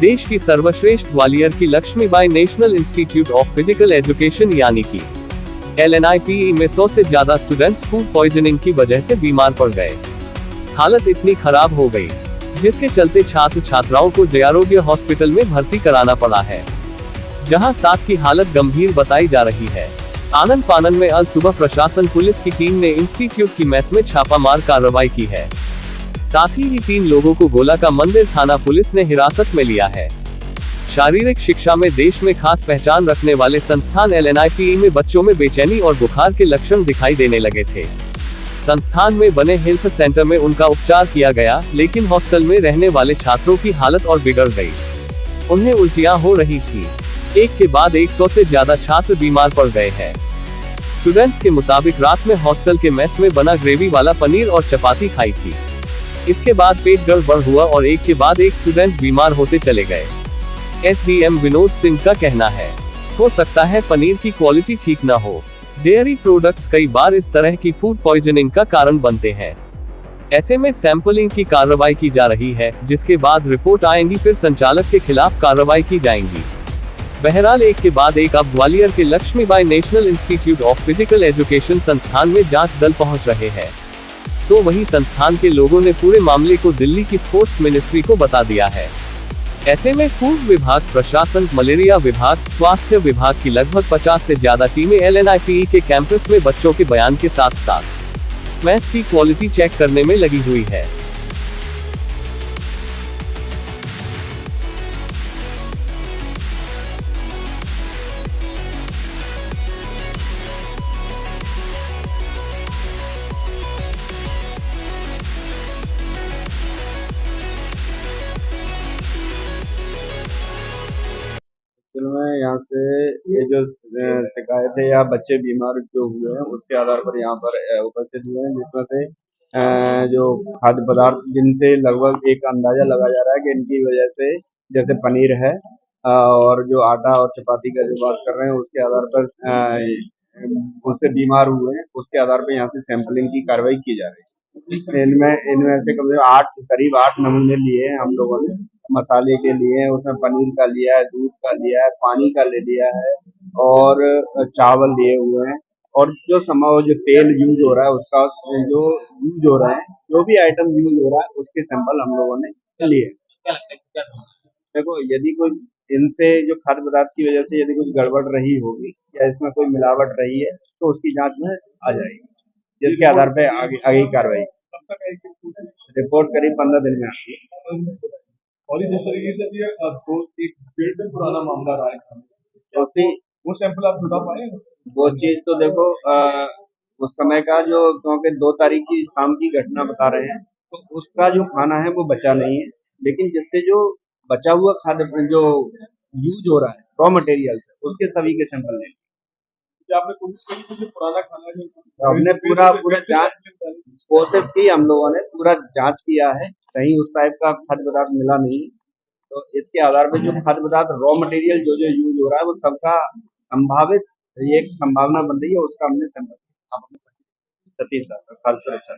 देश की सर्वश्रेष्ठ ग्वालियर की Lakshmibai national institute of physical education यानी कि LNIPE में 100 से ज्यादा स्टूडेंट्स फूड पॉइजनिंग की वजह से बीमार पड़ गए। हालत इतनी खराब हो गई, जिसके चलते छात्र छात्राओं को जयारोग्य हॉस्पिटल में भर्ती कराना पड़ा है, जहां 7 की हालत गंभीर बताई जा रही है। आनन फानन में अल सुबह प्रशासन पुलिस की टीम ने इंस्टीट्यूट की मेस में छापामार कार्रवाई की है। साथ ही 3 लोगों को गोला का मंदिर थाना पुलिस ने हिरासत में लिया है। शारीरिक शिक्षा में देश में खास पहचान रखने वाले संस्थान LNIPE में बच्चों में बेचैनी और बुखार के लक्षण दिखाई देने लगे थे। संस्थान में बने हेल्थ सेंटर में उनका उपचार किया गया, लेकिन हॉस्टल में रहने वाले छात्रों की हालत और बिगड़ गई। उन्हें उल्टियां हो रही थी। एक के बाद 100 से ज्यादा छात्र बीमार पड़ गए हैं। स्टूडेंट्स के मुताबिक रात में हॉस्टल के मेस में बना ग्रेवी वाला पनीर और चपाती खाई थी। इसके बाद पेट गड़बड़ हुआ और एक के बाद एक स्टूडेंट बीमार होते चले गए। SDM विनोद सिंह का कहना है, हो सकता है पनीर की क्वालिटी ठीक न हो। डेयरी प्रोडक्ट्स कई बार इस तरह की फूड पॉइजनिंग का कारण बनते हैं। ऐसे में सैंपलिंग की कार्रवाई की जा रही है, जिसके बाद रिपोर्ट आएंगी, फिर संचालक के खिलाफ कार्रवाई की जाएंगी। बहरहाल एक के बाद एक अब ग्वालियर के Lakshmibai national institute of physical education संस्थान में जांच दल पहुंच रहे हैं। तो वहीं संस्थान के लोगों ने पूरे मामले को दिल्ली की स्पोर्ट्स मिनिस्ट्री को बता दिया है। ऐसे में फूड विभाग, प्रशासन, मलेरिया विभाग, स्वास्थ्य विभाग की लगभग 50 से ज्यादा टीमें LNIPE के कैंपस में बच्चों के बयान के साथ साथ मेस की क्वालिटी चेक करने में लगी हुई है। में यहाँ से ये जो शिकायत है या बच्चे बीमार जो हुए हैं उसके आधार पर यहाँ पर उपस्थित हुए हैं, जिसमें से जो खाद्य पदार्थ जिनसे लगभग एक अंदाजा लगाया जा रहा है कि इनकी वजह से जैसे पनीर है और जो आटा और चपाती का जो बात कर रहे हैं उसके आधार पर उससे बीमार हुए हैं, उसके आधार पर यहाँ से सैंपलिंग की कार्रवाई की जा रही है। इनमें इनमें से करीब 8 नमूने लिए हैं हम लोगों ने। मसाले के लिए उसमें पनीर का लिया है, दूध का लिया है, पानी का ले लिया है और चावल लिए हुए हैं। और जो जो तेल यूज हो रहा है उसका जो यूज हो रहा है, जो भी आइटम यूज हो रहा है उसके सैंपल हम लोगों ने लिए। देखो, यदि कोई इनसे जो खाद्य पदार्थ की वजह से यदि कुछ गड़बड़ रही होगी या इसमें कोई मिलावट रही है तो उसकी जांच में आ जाएगी, जिसके आधार पे आगे आगे की कार्रवाई। रिपोर्ट करीब 15 दिन में आती है। और जिस तरीके से ये दो एक डेढ़ दिन पुराना मामला रहा है, तो वो सैंपल आप जुटा पाए? वो चीज तो देखो, उस समय का जो, क्योंकि 2 तारीख की शाम की घटना बता रहे हैं, तो उसका जो खाना है वो बचा नहीं है, लेकिन जिससे जो बचा हुआ खाद्य जो यूज हो रहा है रॉ मटेरियल से, उसके सभी के सैंपल ले। आपने कोशिश करी कि जो पुराना खाना है, हमने पूरा जांच कोशिश की, हम लोगों ने पूरा जांच किया है, कहीं उस टाइप का खाद्य पदार्थ मिला नहीं। तो इसके आधार पर जो खाद्य पदार्थ रॉ मटेरियल जो जो यूज हो रहा है वो सबका संभावित एक संभावना बन रही है, उसका हमने सैंपल। सतीश खाद्य सुरक्षा।